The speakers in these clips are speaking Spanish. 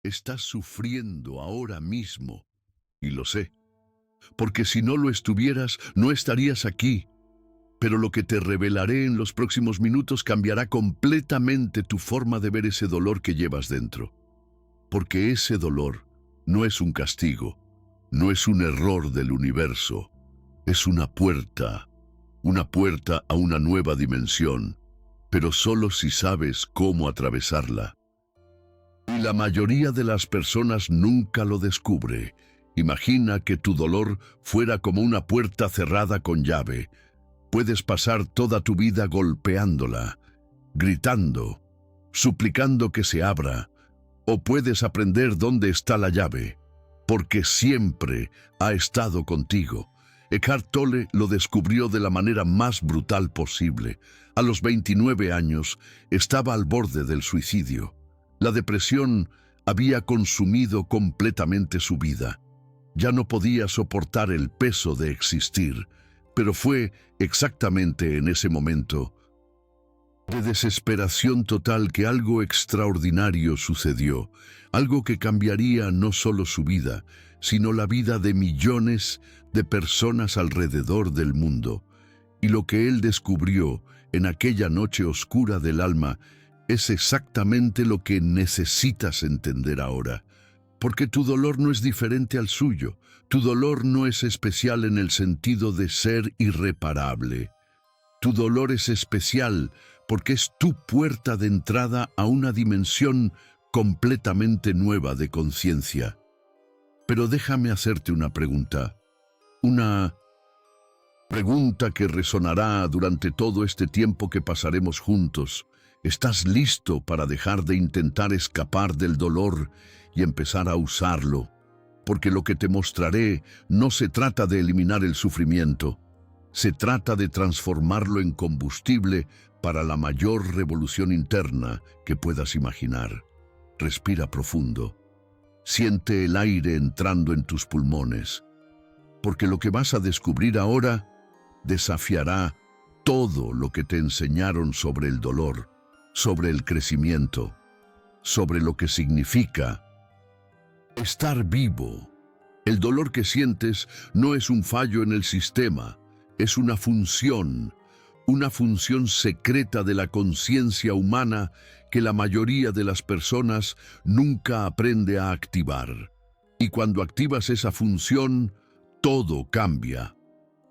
Estás sufriendo ahora mismo, y lo sé, porque si no lo estuvieras, no estarías aquí. Pero lo que te revelaré en los próximos minutos cambiará completamente tu forma de ver ese dolor que llevas dentro. Porque ese dolor no es un castigo, no es un error del universo, es una puerta a una nueva dimensión, pero solo si sabes cómo atravesarla. Y la mayoría de las personas nunca lo descubre. Imagina que tu dolor fuera como una puerta cerrada con llave. Puedes pasar toda tu vida golpeándola, gritando, suplicando que se abra, o puedes aprender dónde está la llave, porque siempre ha estado contigo. Eckhart Tolle lo descubrió de la manera más brutal posible. A los 29 años estaba al borde del suicidio. La depresión había consumido completamente su vida. Ya no podía soportar el peso de existir, pero fue exactamente en ese momento de desesperación total que algo extraordinario sucedió, algo que cambiaría no solo su vida, sino la vida de millones de personas alrededor del mundo. Y lo que él descubrió en aquella noche oscura del alma es exactamente lo que necesitas entender ahora. Porque tu dolor no es diferente al suyo. Tu dolor no es especial en el sentido de ser irreparable. Tu dolor es especial porque es tu puerta de entrada a una dimensión completamente nueva de conciencia. Pero déjame hacerte una pregunta. Una pregunta que resonará durante todo este tiempo que pasaremos juntos. ¿Estás listo para dejar de intentar escapar del dolor y empezar a usarlo? Porque lo que te mostraré no se trata de eliminar el sufrimiento, se trata de transformarlo en combustible para la mayor revolución interna que puedas imaginar. Respira profundo. Siente el aire entrando en tus pulmones, porque lo que vas a descubrir ahora desafiará todo lo que te enseñaron sobre el dolor, sobre el crecimiento, sobre lo que significa estar vivo. El dolor que sientes no es un fallo en el sistema, es una función secreta de la conciencia humana que la mayoría de las personas nunca aprende a activar. Y cuando activas esa función, todo cambia.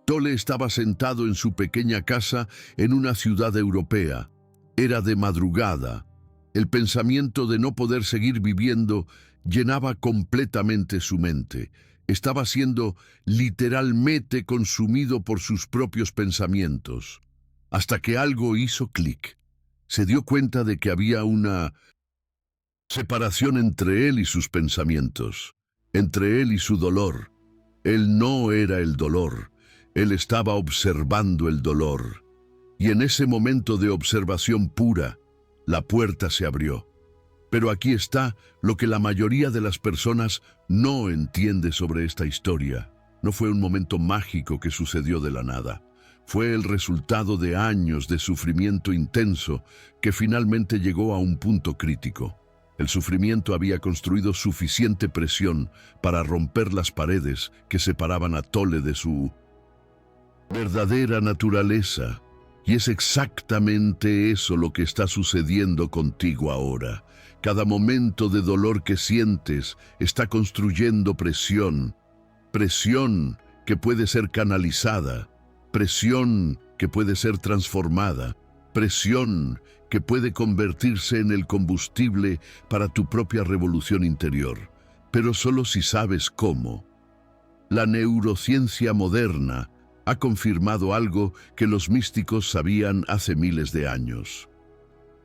Tolle estaba sentado en su pequeña casa en una ciudad europea. Era de madrugada. El pensamiento de no poder seguir viviendo llenaba completamente su mente. Estaba siendo literalmente consumido por sus propios pensamientos. Hasta que algo hizo clic. Se dio cuenta de que había una separación entre él y sus pensamientos, entre él y su dolor. Él no era el dolor, él estaba observando el dolor. Y en ese momento de observación pura, la puerta se abrió. Pero aquí está lo que la mayoría de las personas no entiende sobre esta historia. No fue un momento mágico que sucedió de la nada. Fue el resultado de años de sufrimiento intenso que finalmente llegó a un punto crítico. El sufrimiento había construido suficiente presión para romper las paredes que separaban a Tolle de su verdadera naturaleza. Y es exactamente eso lo que está sucediendo contigo ahora. Cada momento de dolor que sientes está construyendo presión. Presión que puede ser canalizada. Presión que puede ser transformada. Presión que puede convertirse en el combustible para tu propia revolución interior. Pero solo si sabes cómo. La neurociencia moderna ha confirmado algo que los místicos sabían hace miles de años.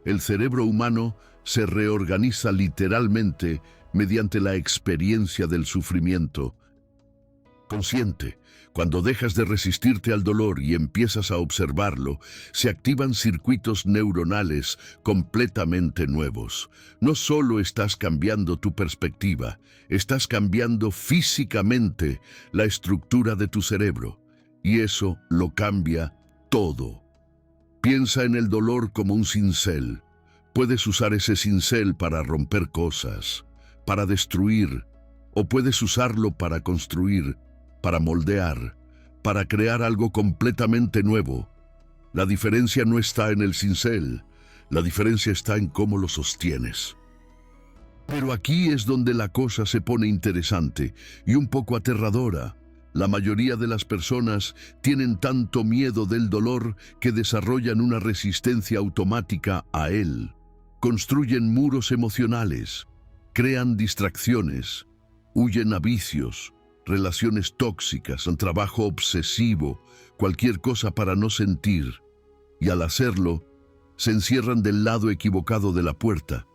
El cerebro humano se reorganiza literalmente mediante la experiencia del sufrimiento consciente. Cuando dejas de resistirte al dolor y empiezas a observarlo, se activan circuitos neuronales completamente nuevos. No solo estás cambiando tu perspectiva, estás cambiando físicamente la estructura de tu cerebro. Y eso lo cambia todo. Piensa en el dolor como un cincel. Puedes usar ese cincel para romper cosas, para destruir, o puedes usarlo para construir, para moldear, para crear algo completamente nuevo. La diferencia no está en el cincel, la diferencia está en cómo lo sostienes. Pero aquí es donde la cosa se pone interesante y un poco aterradora. La mayoría de las personas tienen tanto miedo del dolor que desarrollan una resistencia automática a él. Construyen muros emocionales, crean distracciones, huyen a vicios, relaciones tóxicas, un trabajo obsesivo, cualquier cosa para no sentir. Y al hacerlo, se encierran del lado equivocado de la puerta,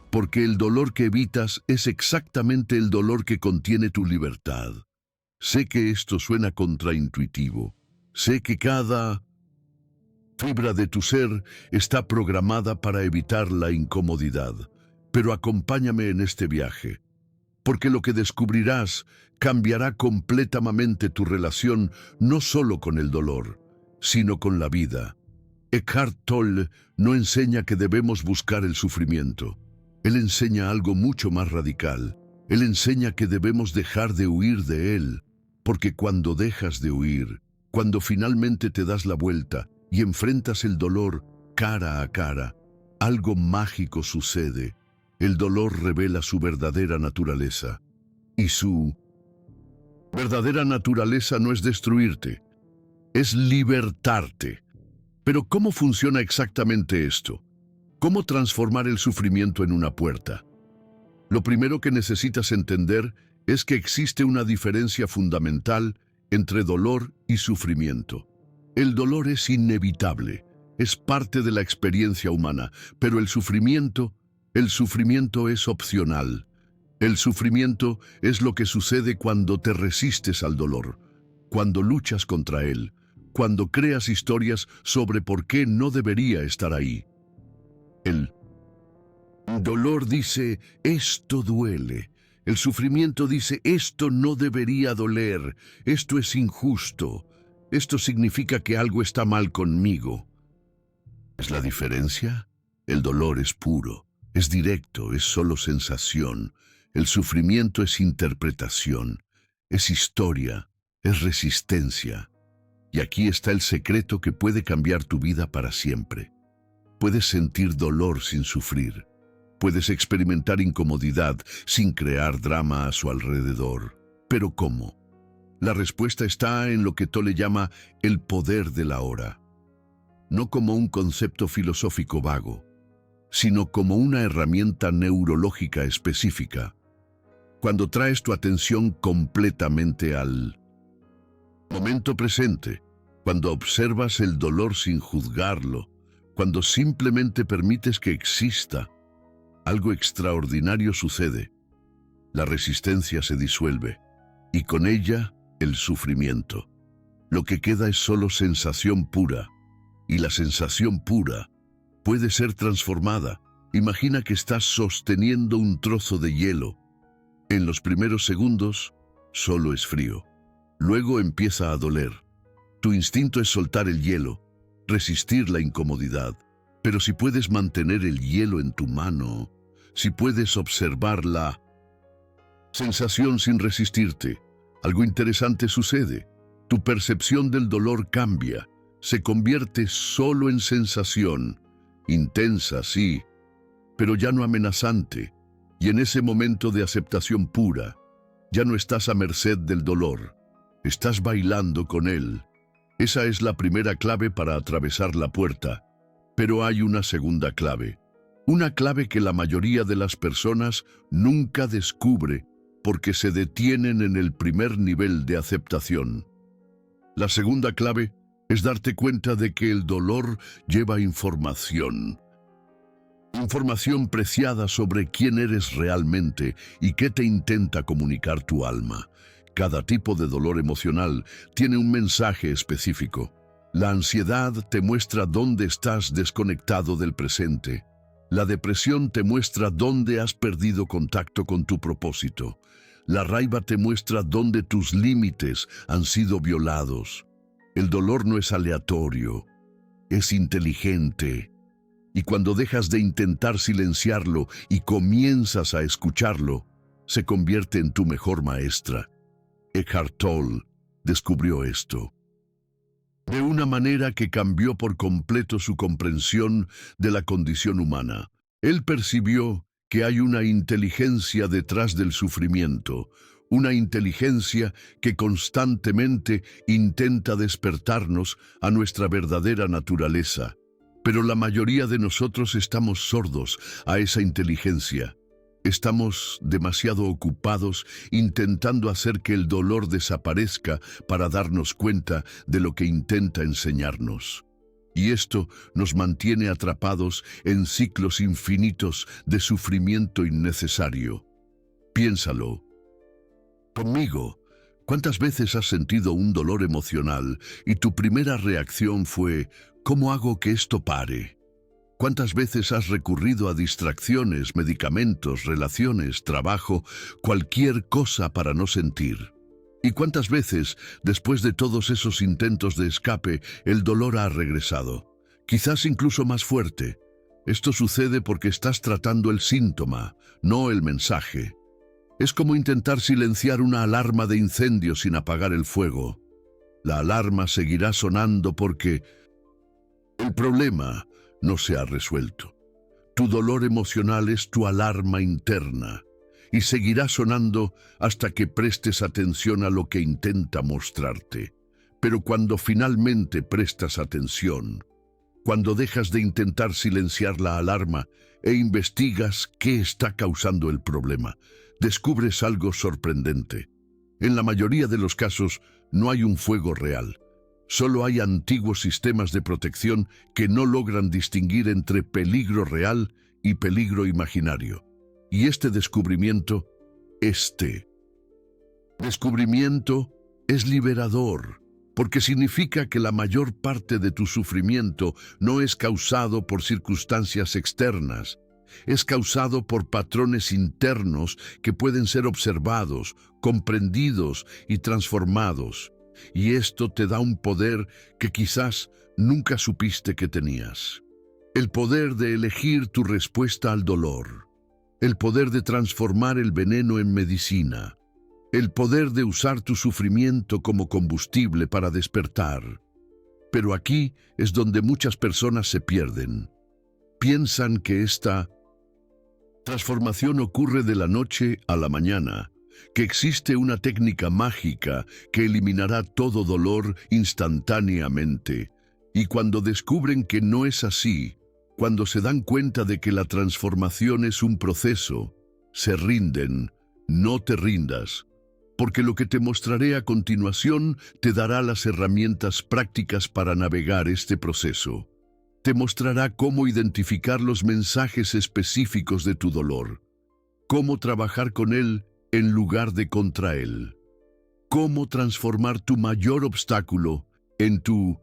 porque el dolor que evitas es exactamente el dolor que contiene tu libertad. Sé que esto suena contraintuitivo. Sé que cada fibra de tu ser está programada para evitar la incomodidad, pero acompáñame en este viaje, porque lo que descubrirás cambiará completamente tu relación no solo con el dolor, sino con la vida. Eckhart Tolle no enseña que debemos buscar el sufrimiento. Él enseña algo mucho más radical. Él enseña que debemos dejar de huir de él, porque cuando dejas de huir, cuando finalmente te das la vuelta y enfrentas el dolor cara a cara, algo mágico sucede. El dolor revela su verdadera naturaleza. Y su verdadera naturaleza no es destruirte, es libertarte. Pero ¿cómo funciona exactamente esto? ¿Cómo transformar el sufrimiento en una puerta? Lo primero que necesitas entender es que existe una diferencia fundamental entre dolor y sufrimiento. El dolor es inevitable, es parte de la experiencia humana, pero el sufrimiento es opcional. El sufrimiento es lo que sucede cuando te resistes al dolor, cuando luchas contra él, cuando creas historias sobre por qué no debería estar ahí. El dolor dice, esto duele. El sufrimiento dice, esto no debería doler, esto es injusto, esto significa que algo está mal conmigo. ¿Es la diferencia? El dolor es puro, es directo, es solo sensación. El sufrimiento es interpretación, es historia, es resistencia. Y aquí está el secreto que puede cambiar tu vida para siempre. Puedes sentir dolor sin sufrir. Puedes experimentar incomodidad sin crear drama a su alrededor. ¿Pero cómo? La respuesta está en lo que Tolle llama el poder de la hora. No como un concepto filosófico vago, sino como una herramienta neurológica específica. Cuando traes tu atención completamente al momento presente, cuando observas el dolor sin juzgarlo, cuando simplemente permites que exista, algo extraordinario sucede. La resistencia se disuelve y con ella el sufrimiento. Lo que queda es solo sensación pura, y la sensación pura puede ser transformada. Imagina que estás sosteniendo un trozo de hielo. En los primeros segundos, solo es frío. Luego empieza a doler. Tu instinto es soltar el hielo, resistir la incomodidad. Pero si puedes mantener el hielo en tu mano, si puedes observar la sensación sin resistirte, algo interesante sucede. Tu percepción del dolor cambia, se convierte solo en sensación, intensa, sí, pero ya no amenazante. Y en ese momento de aceptación pura, ya no estás a merced del dolor, estás bailando con él. Esa es la primera clave para atravesar la puerta. Pero hay una segunda clave. Una clave que la mayoría de las personas nunca descubre porque se detienen en el primer nivel de aceptación. La segunda clave es darte cuenta de que el dolor lleva información. Información preciada sobre quién eres realmente y qué te intenta comunicar tu alma. Cada tipo de dolor emocional tiene un mensaje específico. La ansiedad te muestra dónde estás desconectado del presente. La depresión te muestra dónde has perdido contacto con tu propósito. La raiva te muestra dónde tus límites han sido violados. El dolor no es aleatorio, es inteligente. Y cuando dejas de intentar silenciarlo y comienzas a escucharlo, se convierte en tu mejor maestra. Eckhart Tolle descubrió esto de una manera que cambió por completo su comprensión de la condición humana. Él percibió que hay una inteligencia detrás del sufrimiento, una inteligencia que constantemente intenta despertarnos a nuestra verdadera naturaleza. Pero la mayoría de nosotros estamos sordos a esa inteligencia. Estamos demasiado ocupados intentando hacer que el dolor desaparezca para darnos cuenta de lo que intenta enseñarnos. Y esto nos mantiene atrapados en ciclos infinitos de sufrimiento innecesario. Piénsalo. Conmigo, ¿cuántas veces has sentido un dolor emocional y tu primera reacción fue ¿cómo hago que esto pare? ¿Cuántas veces has recurrido a distracciones, medicamentos, relaciones, trabajo, cualquier cosa para no sentir? ¿Y cuántas veces, después de todos esos intentos de escape, el dolor ha regresado? Quizás incluso más fuerte. Esto sucede porque estás tratando el síntoma, no el mensaje. Es como intentar silenciar una alarma de incendio sin apagar el fuego. La alarma seguirá sonando porque el problema no se ha resuelto. Tu dolor emocional es tu alarma interna y seguirá sonando hasta que prestes atención a lo que intenta mostrarte. Pero cuando finalmente prestas atención, cuando dejas de intentar silenciar la alarma e investigas qué está causando el problema, descubres algo sorprendente. En la mayoría de los casos no hay un fuego real. Solo hay antiguos sistemas de protección que no logran distinguir entre peligro real y peligro imaginario. Y este descubrimiento es liberador, porque significa que la mayor parte de tu sufrimiento no es causado por circunstancias externas, es causado por patrones internos que pueden ser observados, comprendidos y transformados. Y esto te da un poder que quizás nunca supiste que tenías. El poder de elegir tu respuesta al dolor. El poder de transformar el veneno en medicina. El poder de usar tu sufrimiento como combustible para despertar. Pero aquí es donde muchas personas se pierden. Piensan que esta transformación ocurre de la noche a la mañana, que existe una técnica mágica que eliminará todo dolor instantáneamente. Y cuando descubren que no es así, cuando se dan cuenta de que la transformación es un proceso, se rinden. No te rindas, porque lo que te mostraré a continuación te dará las herramientas prácticas para navegar este proceso. Te mostrará cómo identificar los mensajes específicos de tu dolor, cómo trabajar con él en lugar de contra él, cómo transformar tu mayor obstáculo en tu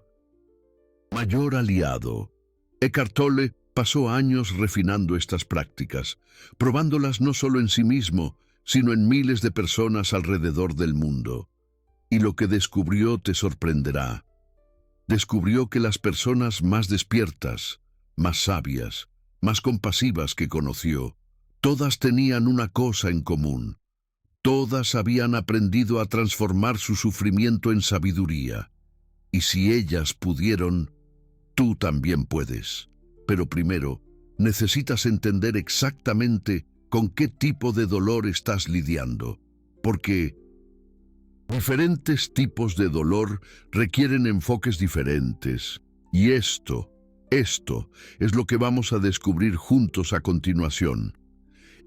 mayor aliado. Eckhart Tolle pasó años refinando estas prácticas, probándolas no solo en sí mismo, sino en miles de personas alrededor del mundo. Y lo que descubrió te sorprenderá. Descubrió que las personas más despiertas, más sabias, más compasivas que conoció, todas tenían una cosa en común. Todas habían aprendido a transformar su sufrimiento en sabiduría. Y si ellas pudieron, tú también puedes. Pero primero, necesitas entender exactamente con qué tipo de dolor estás lidiando, porque diferentes tipos de dolor requieren enfoques diferentes. Y esto es lo que vamos a descubrir juntos a continuación.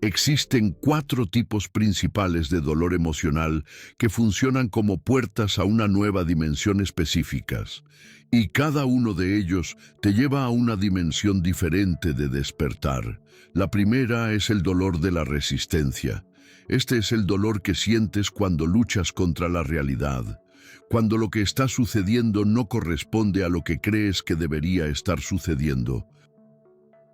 Existen 4 tipos principales de dolor emocional que funcionan como puertas a una nueva dimensión específicas, y cada uno de ellos te lleva a una dimensión diferente de despertar. La primera es el dolor de la resistencia. Este es el dolor que sientes cuando luchas contra la realidad, cuando lo que está sucediendo no corresponde a lo que crees que debería estar sucediendo.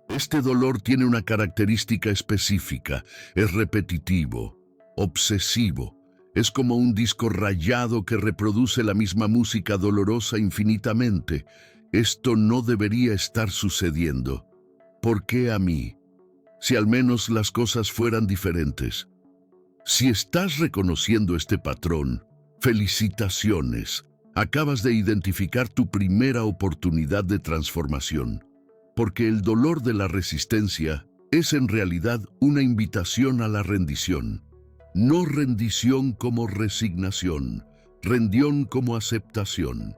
Este dolor tiene una característica específica, es repetitivo, obsesivo. Es como un disco rayado que reproduce la misma música dolorosa infinitamente. Esto no debería estar sucediendo. ¿Por qué a mí? Si al menos las cosas fueran diferentes. Si estás reconociendo este patrón, felicitaciones. Acabas de identificar tu primera oportunidad de transformación, porque el dolor de la resistencia es en realidad una invitación a la rendición. No rendición como resignación, rendición como aceptación.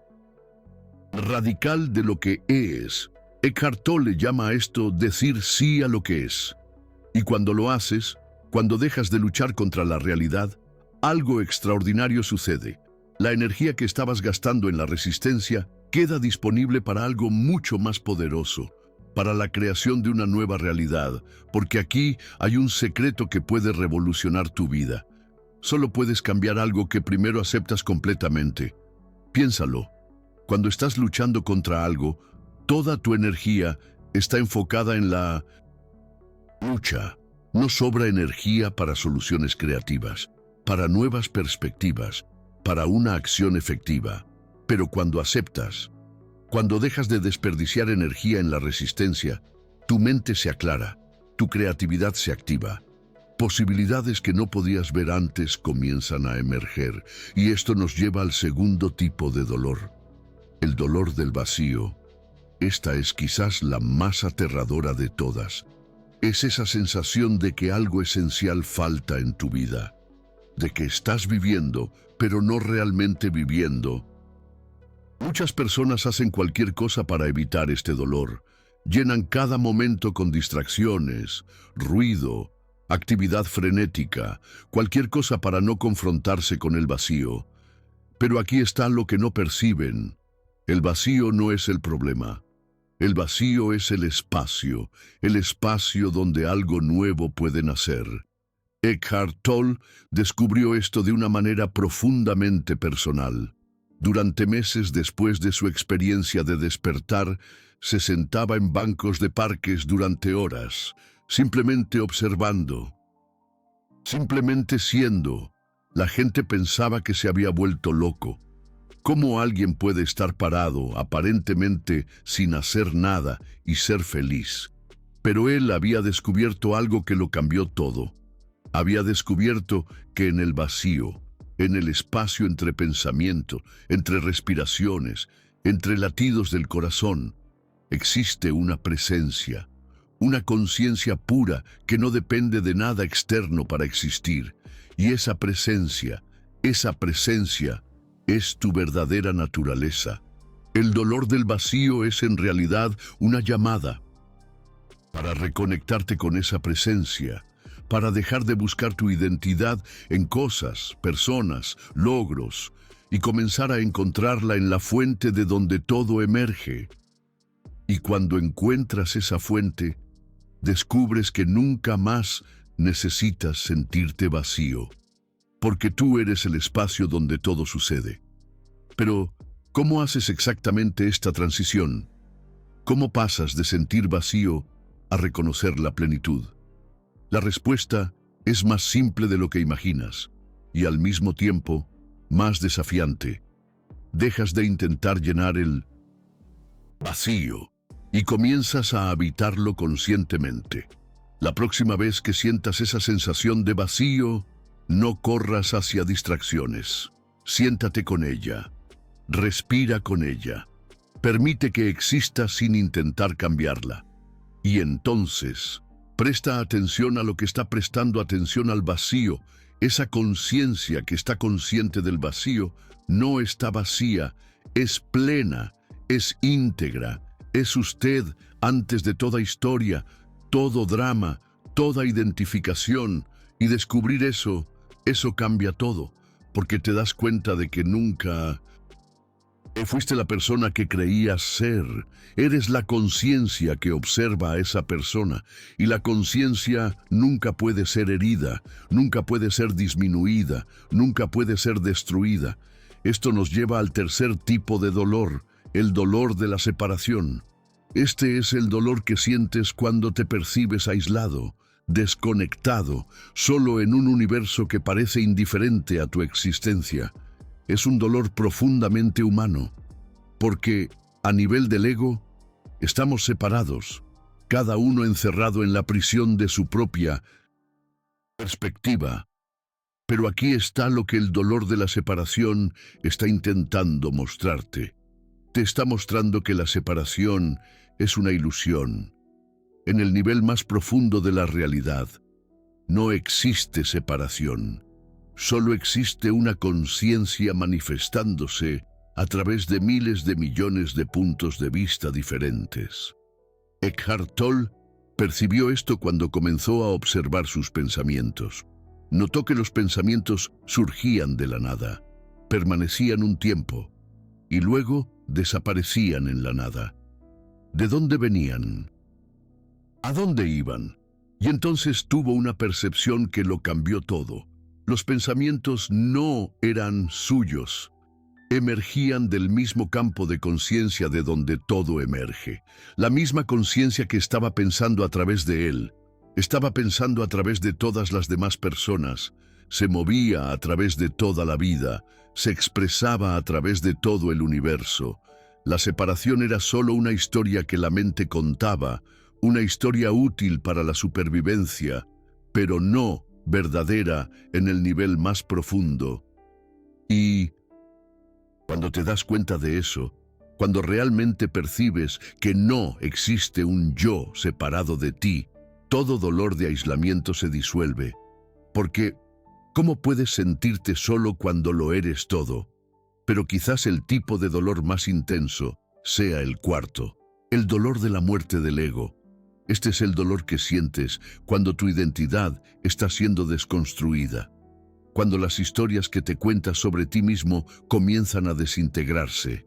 Radical de lo que es. Eckhart Tolle llama a esto decir sí a lo que es. Y cuando lo haces, cuando dejas de luchar contra la realidad, algo extraordinario sucede. La energía que estabas gastando en la resistencia queda disponible para algo mucho más poderoso, para la creación de una nueva realidad, porque aquí hay un secreto que puede revolucionar tu vida. Solo puedes cambiar algo que primero aceptas completamente. Piénsalo. Cuando estás luchando contra algo, toda tu energía está enfocada en la lucha. No sobra energía para soluciones creativas, para nuevas perspectivas, para una acción efectiva. Pero cuando aceptas, cuando dejas de desperdiciar energía en la resistencia, tu mente se aclara, tu creatividad se activa. Posibilidades que no podías ver antes comienzan a emerger, y esto nos lleva al segundo tipo de dolor, el dolor del vacío. Esta es quizás la más aterradora de todas. Es esa sensación de que algo esencial falta en tu vida, de que estás viviendo, pero no realmente viviendo. Muchas personas hacen cualquier cosa para evitar este dolor. Llenan cada momento con distracciones, ruido, actividad frenética, cualquier cosa para no confrontarse con el vacío. Pero aquí está lo que no perciben. El vacío no es el problema. El vacío es el espacio donde algo nuevo puede nacer. Eckhart Tolle descubrió esto de una manera profundamente personal. Durante meses después de su experiencia de despertar, se sentaba en bancos de parques durante horas, simplemente observando, simplemente siendo. La gente pensaba que se había vuelto loco. ¿Cómo alguien puede estar parado, aparentemente sin hacer nada, y ser feliz? Pero él había descubierto algo que lo cambió todo. Había descubierto que en el vacío, en el espacio entre pensamiento, entre respiraciones, entre latidos del corazón, existe una presencia, una conciencia pura que no depende de nada externo para existir. Y esa presencia es tu verdadera naturaleza. El dolor del vacío es en realidad una llamada para reconectarte con esa presencia, para dejar de buscar tu identidad en cosas, personas, logros, y comenzar a encontrarla en la fuente de donde todo emerge. Y cuando encuentras esa fuente, descubres que nunca más necesitas sentirte vacío, porque tú eres el espacio donde todo sucede. Pero, ¿cómo haces exactamente esta transición? ¿Cómo pasas de sentir vacío a reconocer la plenitud? La respuesta es más simple de lo que imaginas, y al mismo tiempo, más desafiante. Dejas de intentar llenar el vacío y comienzas a habitarlo conscientemente. La próxima vez que sientas esa sensación de vacío, no corras hacia distracciones. Siéntate con ella. Respira con ella. Permite que exista sin intentar cambiarla. Y entonces, presta atención a lo que está prestando atención al vacío. Esa conciencia que está consciente del vacío no está vacía, es plena, es íntegra. Es usted antes de toda historia, todo drama, toda identificación. Y descubrir eso cambia todo, porque te das cuenta de que nunca fuiste la persona que creías ser. Eres la conciencia que observa a esa persona, y la conciencia nunca puede ser herida, nunca puede ser disminuida, nunca puede ser destruida. Esto nos lleva al tercer tipo de dolor, el dolor de la separación. Este es el dolor que sientes cuando te percibes aislado, desconectado, solo en un universo que parece indiferente a tu existencia. Es un dolor profundamente humano, porque, a nivel del ego, estamos separados, cada uno encerrado en la prisión de su propia perspectiva. Pero aquí está lo que el dolor de la separación está intentando mostrarte. Te está mostrando que la separación es una ilusión. En el nivel más profundo de la realidad, no existe separación. Solo existe una conciencia manifestándose a través de miles de millones de puntos de vista diferentes. Eckhart Tolle percibió esto cuando comenzó a observar sus pensamientos. Notó que los pensamientos surgían de la nada, permanecían un tiempo y luego desaparecían en la nada. ¿De dónde venían? ¿A dónde iban? Y entonces tuvo una percepción que lo cambió todo. Los pensamientos no eran suyos. Emergían del mismo campo de conciencia de donde todo emerge. La misma conciencia que estaba pensando a través de él, estaba pensando a través de todas las demás personas, se movía a través de toda la vida, se expresaba a través de todo el universo. La separación era solo una historia que la mente contaba, una historia útil para la supervivencia, pero no verdadera en el nivel más profundo. Y cuando te das cuenta de eso, cuando realmente percibes que no existe un yo separado de ti, todo dolor de aislamiento se disuelve. Porque, ¿cómo puedes sentirte solo cuando lo eres todo? Pero quizás el tipo de dolor más intenso sea el cuarto, el dolor de la muerte del ego. Este es el dolor que sientes cuando tu identidad está siendo desconstruida, cuando las historias que te cuentas sobre ti mismo comienzan a desintegrarse.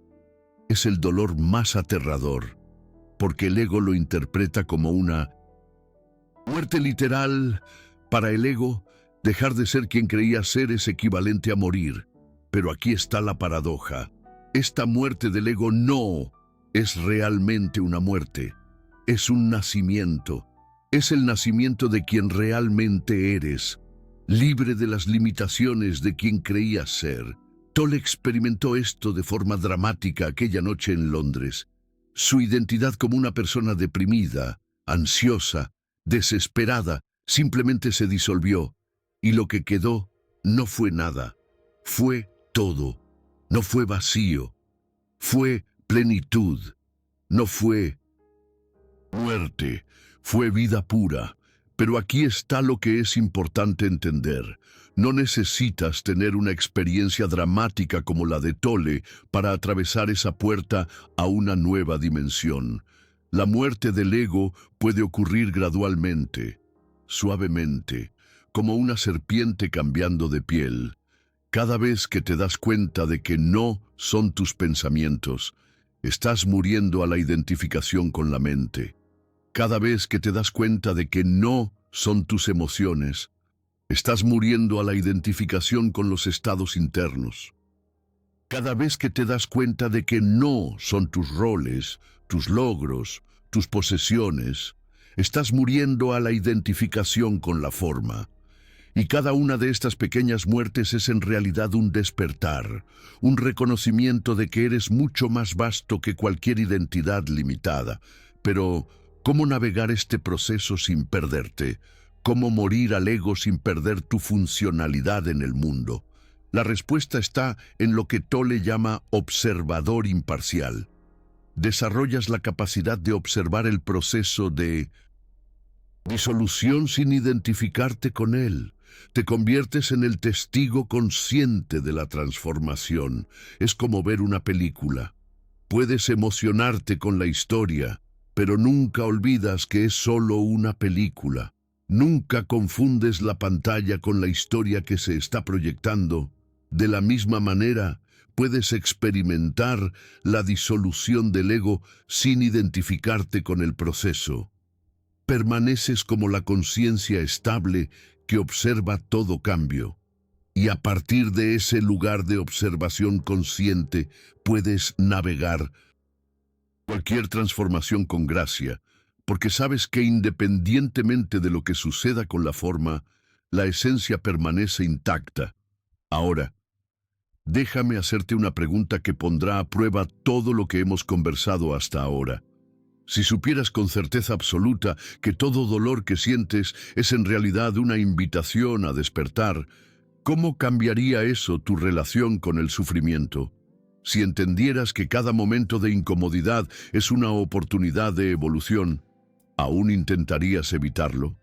Es el dolor más aterrador, porque el ego lo interpreta como una muerte literal. Para el ego, dejar de ser quien creía ser es equivalente a morir. Pero aquí está la paradoja. Esta muerte del ego no es realmente una muerte. Es un nacimiento. Es el nacimiento de quien realmente eres, libre de las limitaciones de quien creías ser. Tolle experimentó esto de forma dramática aquella noche en Londres. Su identidad como una persona deprimida, ansiosa, desesperada, simplemente se disolvió, y lo que quedó no fue nada, fue todo. No fue vacío, fue plenitud, no fue muerte, fue vida pura. Pero aquí está lo que es importante entender. No necesitas tener una experiencia dramática como la de Tolle para atravesar esa puerta a una nueva dimensión. La muerte del ego puede ocurrir gradualmente, suavemente, como una serpiente cambiando de piel. Cada vez que te das cuenta de que no son tus pensamientos, estás muriendo a la identificación con la mente. Cada vez que te das cuenta de que no son tus emociones, estás muriendo a la identificación con los estados internos. Cada vez que te das cuenta de que no son tus roles, tus logros, tus posesiones, estás muriendo a la identificación con la forma. Y cada una de estas pequeñas muertes es en realidad un despertar, un reconocimiento de que eres mucho más vasto que cualquier identidad limitada. Pero, ¿cómo navegar este proceso sin perderte? ¿Cómo morir al ego sin perder tu funcionalidad en el mundo? La respuesta está en lo que Tolle llama observador imparcial. Desarrollas la capacidad de observar el proceso de disolución sin identificarte con él. Te conviertes en el testigo consciente de la transformación. Es como ver una película. Puedes emocionarte con la historia, pero nunca olvidas que es solo una película. Nunca confundes la pantalla con la historia que se está proyectando. De la misma manera, puedes experimentar la disolución del ego sin identificarte con el proceso. Permaneces como la conciencia estable que observa todo cambio. Y a partir de ese lugar de observación consciente, puedes navegar cualquier transformación con gracia, porque sabes que independientemente de lo que suceda con la forma, la esencia permanece intacta. Ahora, déjame hacerte una pregunta que pondrá a prueba todo lo que hemos conversado hasta ahora. Si supieras con certeza absoluta que todo dolor que sientes es en realidad una invitación a despertar, ¿Cómo cambiaría eso tu relación con el sufrimiento? Si entendieras que cada momento de incomodidad es una oportunidad de evolución, ¿aún intentarías evitarlo?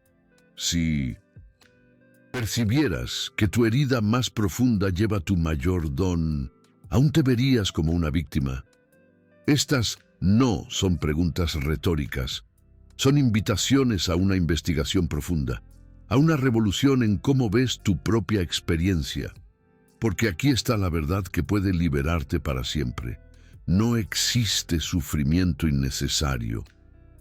Si percibieras que tu herida más profunda lleva tu mayor don, ¿aún te verías como una víctima? Estas no son preguntas retóricas, son invitaciones a una investigación profunda, a una revolución en cómo ves tu propia experiencia. Porque aquí está la verdad que puede liberarte para siempre. No existe sufrimiento innecesario.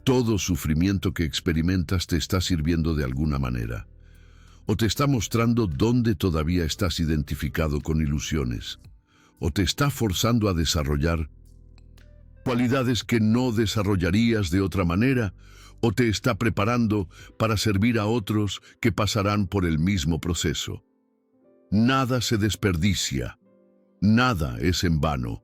Todo sufrimiento que experimentas te está sirviendo de alguna manera. O te está mostrando dónde todavía estás identificado con ilusiones. O te está forzando a desarrollar cualidades que no desarrollarías de otra manera, o te está preparando para servir a otros que pasarán por el mismo proceso. Nada se desperdicia, nada es en vano.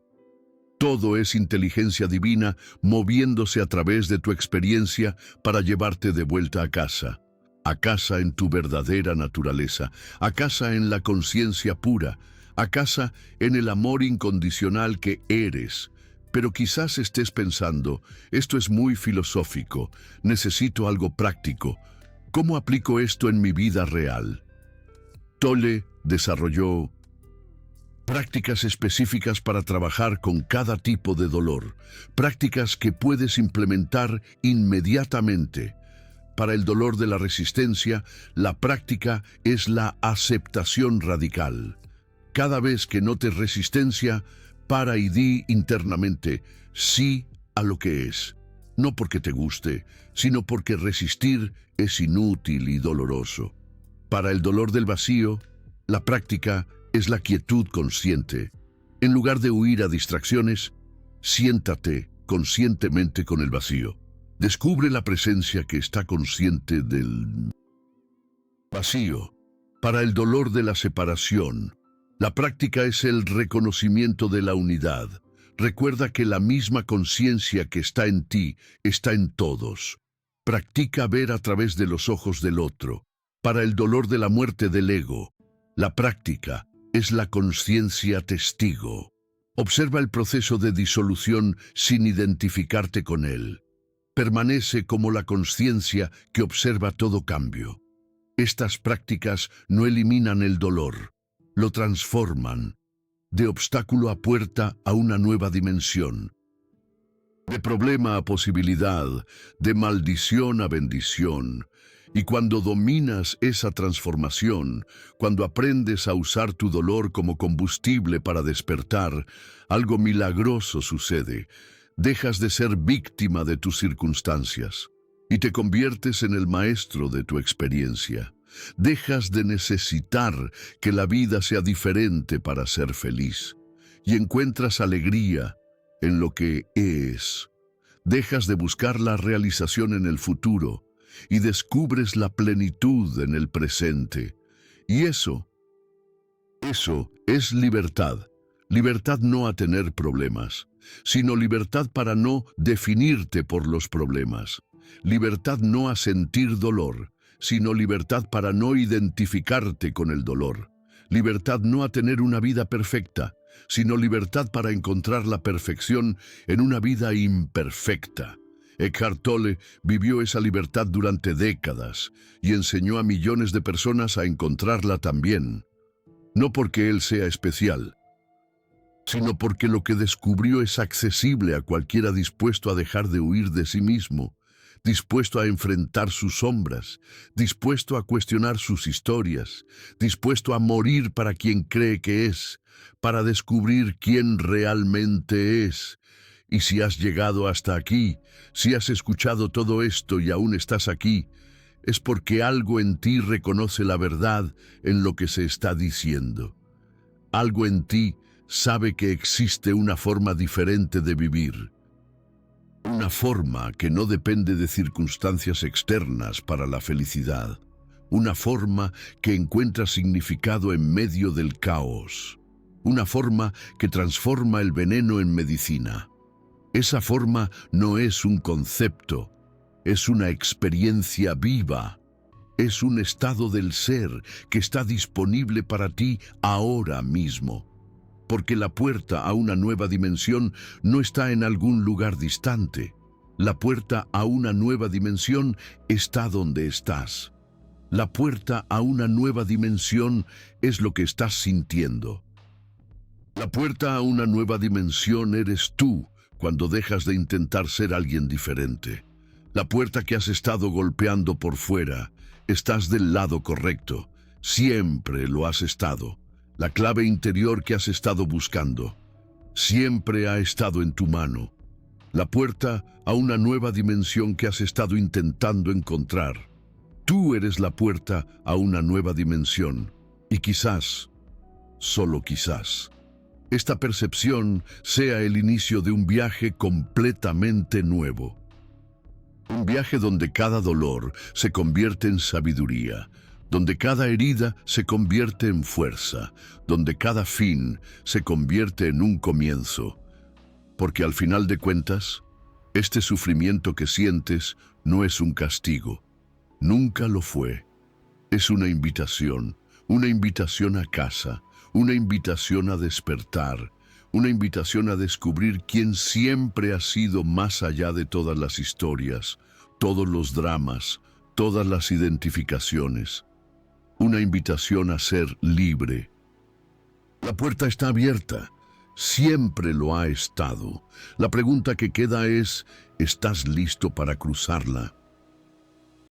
Todo es inteligencia divina moviéndose a través de tu experiencia para llevarte de vuelta a casa en tu verdadera naturaleza, a casa en la conciencia pura, a casa en el amor incondicional que eres. Pero quizás estés pensando, esto es muy filosófico, necesito algo práctico. ¿Cómo aplico esto en mi vida real? Tolle desarrolló prácticas específicas para trabajar con cada tipo de dolor, prácticas que puedes implementar inmediatamente. Para el dolor de la resistencia, la práctica es la aceptación radical. Cada vez que notes resistencia, para y di internamente sí a lo que es, no porque te guste, sino porque resistir es inútil y doloroso. Para el dolor del vacío, la práctica es la quietud consciente. En lugar de huir a distracciones, siéntate conscientemente con el vacío. Descubre la presencia que está consciente del vacío. Para el dolor de la separación, la práctica es el reconocimiento de la unidad. Recuerda que la misma conciencia que está en ti está en todos. Practica ver a través de los ojos del otro. Para el dolor de la muerte del ego, la práctica es la conciencia testigo. Observa el proceso de disolución sin identificarte con él. Permanece como la conciencia que observa todo cambio. Estas prácticas no eliminan el dolor, lo transforman, de obstáculo a puerta a una nueva dimensión, de problema a posibilidad, de maldición a bendición. Y cuando dominas esa transformación, cuando aprendes a usar tu dolor como combustible para despertar, algo milagroso sucede. Dejas de ser víctima de tus circunstancias y te conviertes en el maestro de tu experiencia. Dejas de necesitar que la vida sea diferente para ser feliz y encuentras alegría en lo que es. Dejas de buscar la realización en el futuro y descubres la plenitud en el presente. Y eso es libertad. Libertad no a tener problemas, sino libertad para no definirte por los problemas. Libertad no a sentir dolor, sino libertad para no identificarte con el dolor. Libertad no a tener una vida perfecta, sino libertad para encontrar la perfección en una vida imperfecta. Eckhart Tolle vivió esa libertad durante décadas y enseñó a millones de personas a encontrarla también. No porque él sea especial, sino porque lo que descubrió es accesible a cualquiera dispuesto a dejar de huir de sí mismo, dispuesto a enfrentar sus sombras, dispuesto a cuestionar sus historias, dispuesto a morir para quien cree que es, para descubrir quién realmente es. Y si has llegado hasta aquí, si has escuchado todo esto y aún estás aquí, es porque algo en ti reconoce la verdad en lo que se está diciendo. Algo en ti sabe que existe una forma diferente de vivir. Una forma que no depende de circunstancias externas para la felicidad. Una forma que encuentra significado en medio del caos. Una forma que transforma el veneno en medicina. Esa forma no es un concepto, es una experiencia viva. Es un estado del ser que está disponible para ti ahora mismo. Porque la puerta a una nueva dimensión no está en algún lugar distante. La puerta a una nueva dimensión está donde estás. La puerta a una nueva dimensión es lo que estás sintiendo. La puerta a una nueva dimensión eres tú cuando dejas de intentar ser alguien diferente. La puerta que has estado golpeando por fuera, estás del lado correcto. Siempre lo has estado. La clave interior que has estado buscando siempre ha estado en tu mano. La puerta a una nueva dimensión que has estado intentando encontrar. Tú eres la puerta a una nueva dimensión. Y quizás, solo quizás, esta percepción sea el inicio de un viaje completamente nuevo. Un viaje donde cada dolor se convierte en sabiduría, donde cada herida se convierte en fuerza, donde cada fin se convierte en un comienzo. Porque al final de cuentas, este sufrimiento que sientes no es un castigo. Nunca lo fue. Es una invitación a casa, una invitación a despertar, una invitación a descubrir quién siempre ha sido más allá de todas las historias, todos los dramas, todas las identificaciones. Una invitación a ser libre. La puerta está abierta. Siempre lo ha estado. La pregunta que queda es, ¿estás listo para cruzarla?